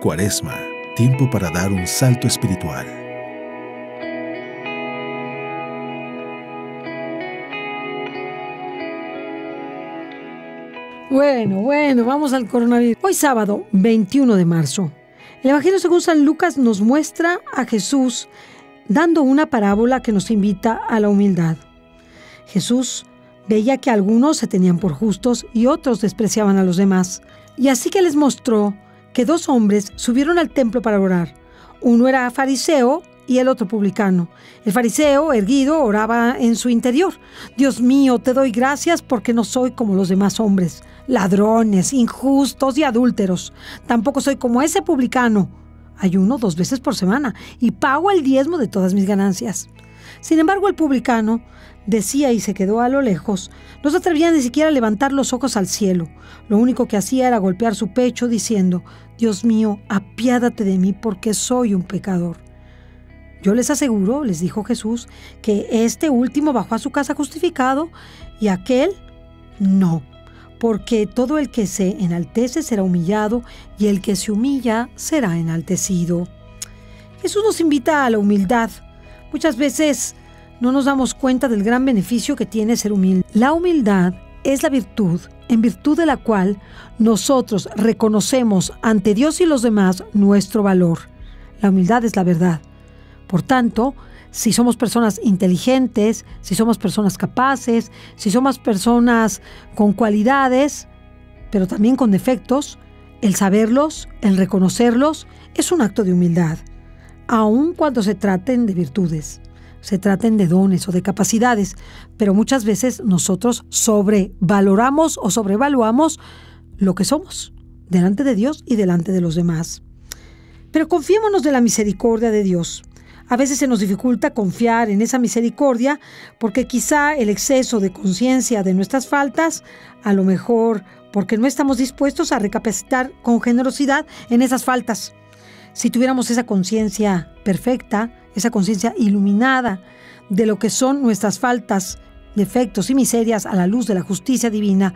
Cuaresma, tiempo para dar un salto espiritual. Bueno, vamos al coronavirus. Hoy sábado, 21 de marzo. El Evangelio según San Lucas nos muestra a Jesús dando una parábola que nos invita a la humildad. Jesús veía que algunos se tenían por justos y otros despreciaban a los demás. Y así que les mostró que dos hombres subieron al templo para orar. Uno era fariseo y el otro publicano. El fariseo, erguido, oraba en su interior. Dios mío, te doy gracias porque no soy como los demás hombres, ladrones, injustos y adúlteros. Tampoco soy como ese publicano. Ayuno 2 veces por semana y pago el diezmo de todas mis ganancias. Sin embargo, el publicano decía y se quedó a lo lejos. No se atrevía ni siquiera a levantar los ojos al cielo. Lo único que hacía era golpear su pecho diciendo: Dios mío, apiádate de mí porque soy un pecador. Yo les aseguro, les dijo Jesús, que este último bajó a su casa justificado y aquel no. Porque todo el que se enaltece será humillado y el que se humilla será enaltecido. Jesús nos invita a la humildad. Muchas veces no nos damos cuenta del gran beneficio que tiene ser humilde. La humildad es la virtud, en virtud de la cual nosotros reconocemos ante Dios y los demás nuestro valor. La humildad es la verdad. Por tanto, si somos personas inteligentes, si somos personas capaces, si somos personas con cualidades, pero también con defectos, el saberlos, el reconocerlos, es un acto de humildad, aun cuando se traten de virtudes, se traten de dones o de capacidades, pero muchas veces nosotros sobrevaloramos o sobrevaluamos lo que somos, delante de Dios y delante de los demás. Pero confiémonos de la misericordia de Dios. A veces se nos dificulta confiar en esa misericordia porque quizá el exceso de conciencia de nuestras faltas, a lo mejor porque no estamos dispuestos a recapacitar con generosidad en esas faltas. Si tuviéramos esa conciencia perfecta, esa conciencia iluminada de lo que son nuestras faltas, defectos y miserias a la luz de la justicia divina,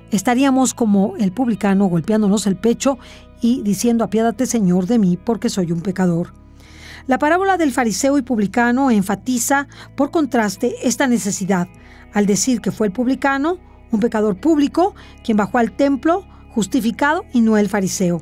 estaríamos como el publicano golpeándonos el pecho y diciendo: apiádate, Señor, de mí porque soy un pecador. La parábola del fariseo y publicano enfatiza, por contraste, esta necesidad, al decir que fue el publicano, un pecador público, quien bajó al templo justificado y no el fariseo.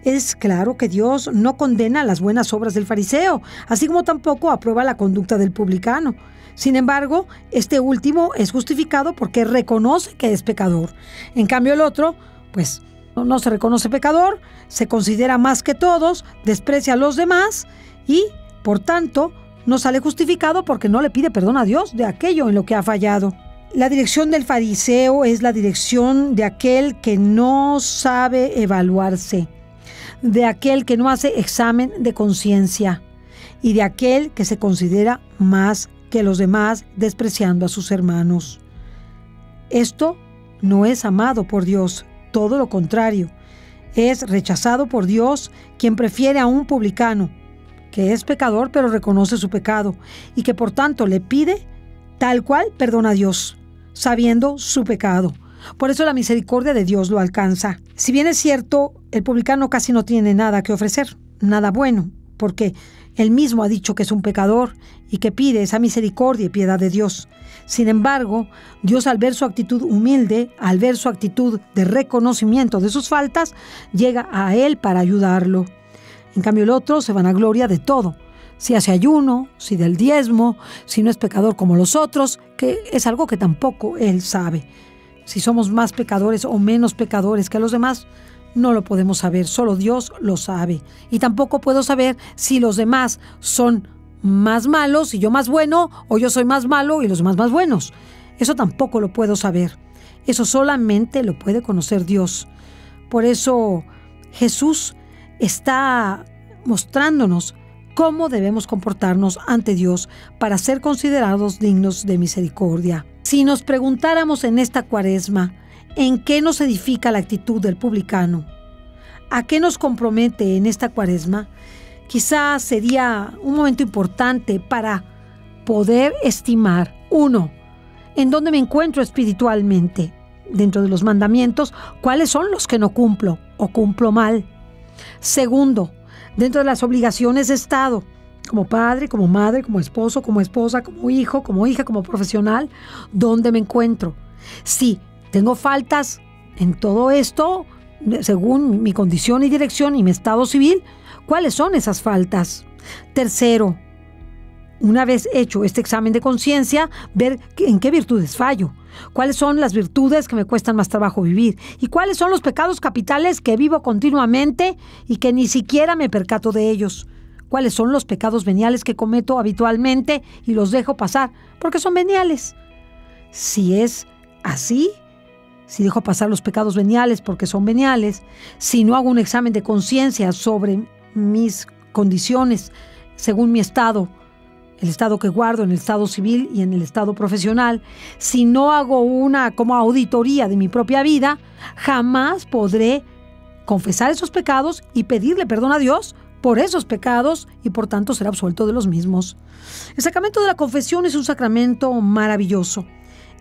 Es claro que Dios no condena las buenas obras del fariseo, así como tampoco aprueba la conducta del publicano. Sin embargo, este último es justificado porque reconoce que es pecador. En cambio, el otro, pues, no se reconoce pecador, se considera más que todos, desprecia a los demás y, por tanto, no sale justificado porque no le pide perdón a Dios de aquello en lo que ha fallado. La dirección del fariseo es la dirección de aquel que no sabe evaluarse, de aquel que no hace examen de conciencia y de aquel que se considera más que los demás, despreciando a sus hermanos. Esto no es amado por Dios, todo lo contrario. Es rechazado por Dios, quien prefiere a un publicano, que es pecador pero reconoce su pecado y que por tanto le pide tal cual perdón a Dios, sabiendo su pecado. Por eso la misericordia de Dios lo alcanza. Si bien es cierto, el publicano casi no tiene nada que ofrecer, nada bueno, porque él mismo ha dicho que es un pecador y que pide esa misericordia y piedad de Dios. Sin embargo, Dios, al ver su actitud humilde, al ver su actitud de reconocimiento de sus faltas, llega a él para ayudarlo. En cambio, el otro se vanagloria de todo. Si hace ayuno, si del diezmo, si no es pecador como los otros, que es algo que tampoco él sabe. Si somos más pecadores o menos pecadores que los demás, no lo podemos saber, solo Dios lo sabe. Y tampoco puedo saber si los demás son más malos y yo más bueno, o yo soy más malo y los demás más buenos. Eso tampoco lo puedo saber. Eso solamente lo puede conocer Dios. Por eso Jesús está mostrándonos cómo debemos comportarnos ante Dios para ser considerados dignos de misericordia. Si nos preguntáramos en esta Cuaresma, ¿en qué nos edifica la actitud del publicano? ¿A qué nos compromete en esta Cuaresma? Quizás sería un momento importante para poder estimar, 1, en dónde me encuentro espiritualmente, dentro de los mandamientos, cuáles son los que no cumplo o cumplo mal. Segundo, dentro de las obligaciones de Estado, como padre, como madre, como esposo, como esposa, como hijo, como hija, como profesional, ¿dónde me encuentro? Si tengo faltas en todo esto, según mi condición y dirección y mi estado civil, ¿cuáles son esas faltas? Tercero, una vez hecho este examen de conciencia, ver en qué virtudes fallo, cuáles son las virtudes que me cuestan más trabajo vivir y cuáles son los pecados capitales que vivo continuamente y que ni siquiera me percato de ellos. Cuáles son los pecados veniales que cometo habitualmente y los dejo pasar porque son veniales. Si es así, si dejo pasar los pecados veniales porque son veniales, si no hago un examen de conciencia sobre mis condiciones según mi estado, el estado que guardo en el estado civil y en el estado profesional, si no hago una como auditoría de mi propia vida, jamás podré confesar esos pecados y pedirle perdón a Dios por esos pecados y por tanto ser absuelto de los mismos. El sacramento de la confesión es un sacramento maravilloso.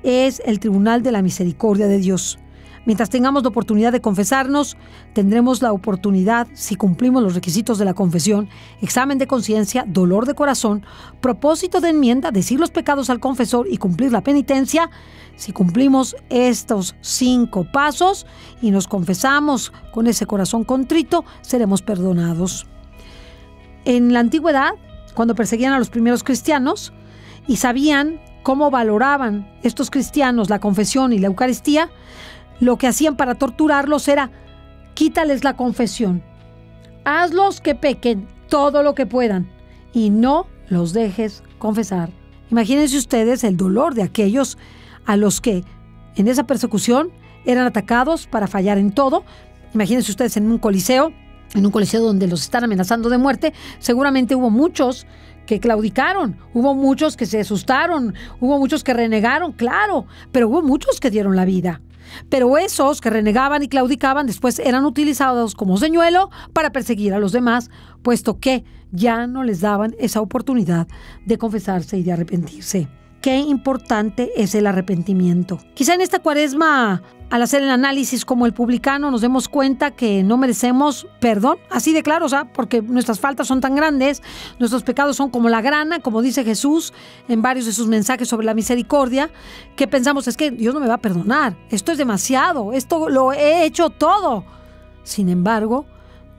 Es el tribunal de la misericordia de Dios. Mientras tengamos la oportunidad de confesarnos, tendremos la oportunidad, si cumplimos los requisitos de la confesión, examen de conciencia, dolor de corazón, propósito de enmienda, decir los pecados al confesor y cumplir la penitencia. Si cumplimos estos 5 pasos y nos confesamos con ese corazón contrito, seremos perdonados. En la antigüedad, cuando perseguían a los primeros cristianos y sabían cómo valoraban estos cristianos la confesión y la Eucaristía, lo que hacían para torturarlos era: quítales la confesión, hazlos que pequen todo lo que puedan y no los dejes confesar. Imagínense ustedes el dolor de aquellos a los que en esa persecución eran atacados para fallar en todo. Imagínense ustedes en un coliseo donde los están amenazando de muerte. Seguramente hubo muchos que claudicaron, hubo muchos que se asustaron, hubo muchos que renegaron, claro, pero hubo muchos que dieron la vida. Pero esos que renegaban y claudicaban después eran utilizados como señuelo para perseguir a los demás, puesto que ya no les daban esa oportunidad de confesarse y de arrepentirse. Qué importante es el arrepentimiento. Quizá en esta Cuaresma, al hacer el análisis como el publicano, nos demos cuenta que no merecemos perdón, así de claro, porque nuestras faltas son tan grandes, nuestros pecados son como la grana, como dice Jesús en varios de sus mensajes sobre la misericordia, que pensamos: es que Dios no me va a perdonar, esto es demasiado, esto lo he hecho todo. Sin embargo,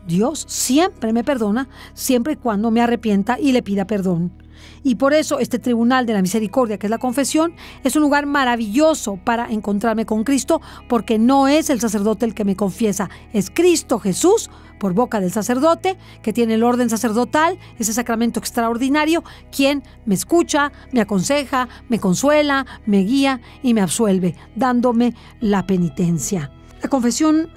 Dios siempre me perdona, siempre y cuando me arrepienta y le pida perdón. Y por eso este tribunal de la misericordia, que es la confesión, es un lugar maravilloso para encontrarme con Cristo, porque no es el sacerdote el que me confiesa, es Cristo Jesús, por boca del sacerdote, que tiene el orden sacerdotal, ese sacramento extraordinario, quien me escucha, me aconseja, me consuela, me guía y me absuelve, dándome la penitencia. La confesión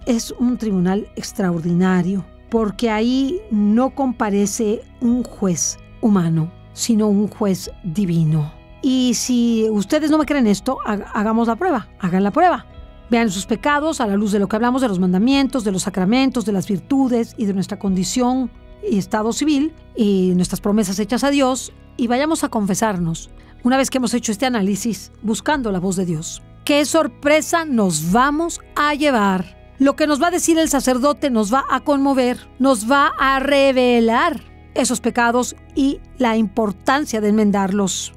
es un tribunal extraordinario, porque ahí no comparece un juez humano, sino un juez divino. Y si ustedes no me creen esto, hagamos la prueba, hagan la prueba. Vean sus pecados a la luz de lo que hablamos de los mandamientos, de los sacramentos, de las virtudes y de nuestra condición y estado civil y nuestras promesas hechas a Dios, y vayamos a confesarnos una vez que hemos hecho este análisis buscando la voz de Dios. ¡Qué sorpresa nos vamos a llevar! Lo que nos va a decir el sacerdote nos va a conmover, nos va a revelar esos pecados y la importancia de enmendarlos.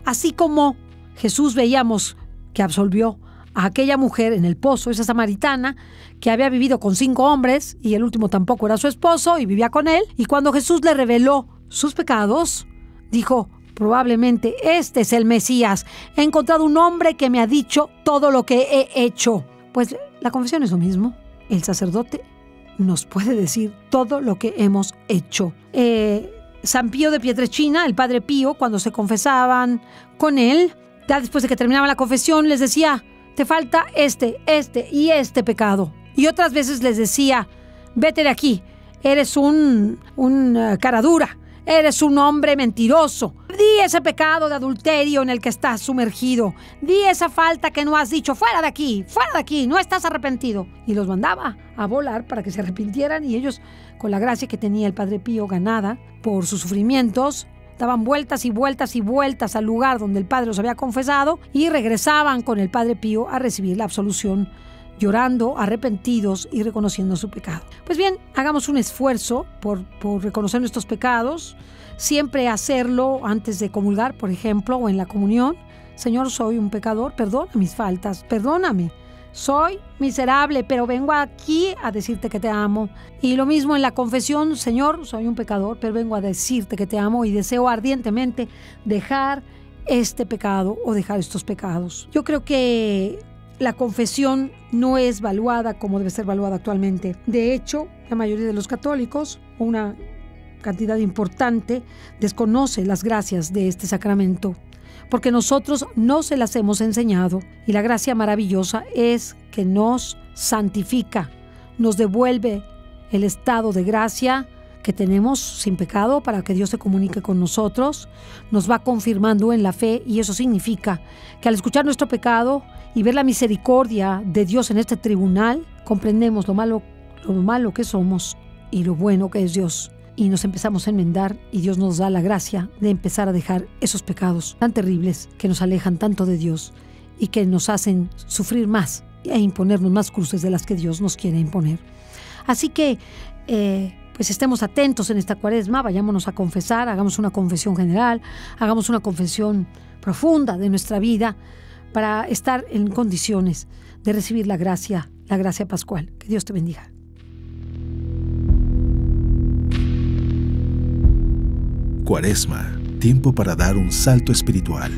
Así como Jesús veíamos que absolvió a aquella mujer en el pozo, esa samaritana, que había vivido con 5 hombres y el último tampoco era su esposo y vivía con él, y cuando Jesús le reveló sus pecados, dijo: probablemente este es el Mesías, he encontrado un hombre que me ha dicho todo lo que he hecho. Pues la confesión es lo mismo. El sacerdote nos puede decir todo lo que hemos hecho. San Pío de Pietrelcina, el Padre Pío, cuando se confesaban con él, ya después de que terminaban la confesión, les decía: te falta este y este pecado. Y otras veces les decía: vete de aquí, eres un cara dura, eres un hombre mentiroso. Di ese pecado de adulterio en el que estás sumergido. Di esa falta que no has dicho. Fuera de aquí, no estás arrepentido. Y los mandaba a volar para que se arrepintieran, y ellos, con la gracia que tenía el Padre Pío ganada por sus sufrimientos, daban vueltas y vueltas y vueltas al lugar donde el Padre los había confesado y regresaban con el Padre Pío a recibir la absolución llorando, arrepentidos y reconociendo su pecado. Pues bien, hagamos un esfuerzo por reconocer nuestros pecados, siempre hacerlo antes de comulgar, por ejemplo, o en la comunión. Señor, soy un pecador, perdona mis faltas, perdóname. Soy miserable, pero vengo aquí a decirte que te amo. Y lo mismo en la confesión, Señor, soy un pecador, pero vengo a decirte que te amo y deseo ardientemente dejar este pecado o dejar estos pecados. Yo creo que la confesión no es valuada como debe ser valuada actualmente. De hecho, la mayoría de los católicos, una cantidad importante, desconoce las gracias de este sacramento, porque nosotros no se las hemos enseñado. Y la gracia maravillosa es que nos santifica, nos devuelve el estado de gracia que tenemos sin pecado para que Dios se comunique con nosotros, nos va confirmando en la fe, y eso significa que al escuchar nuestro pecado y ver la misericordia de Dios en este tribunal, comprendemos lo malo que somos y lo bueno que es Dios, y nos empezamos a enmendar, y Dios nos da la gracia de empezar a dejar esos pecados tan terribles que nos alejan tanto de Dios y que nos hacen sufrir más e imponernos más cruces de las que Dios nos quiere imponer. Así que pues estemos atentos en esta Cuaresma, vayámonos a confesar, hagamos una confesión general, hagamos una confesión profunda de nuestra vida para estar en condiciones de recibir la gracia pascual. Que Dios te bendiga. Cuaresma, tiempo para dar un salto espiritual.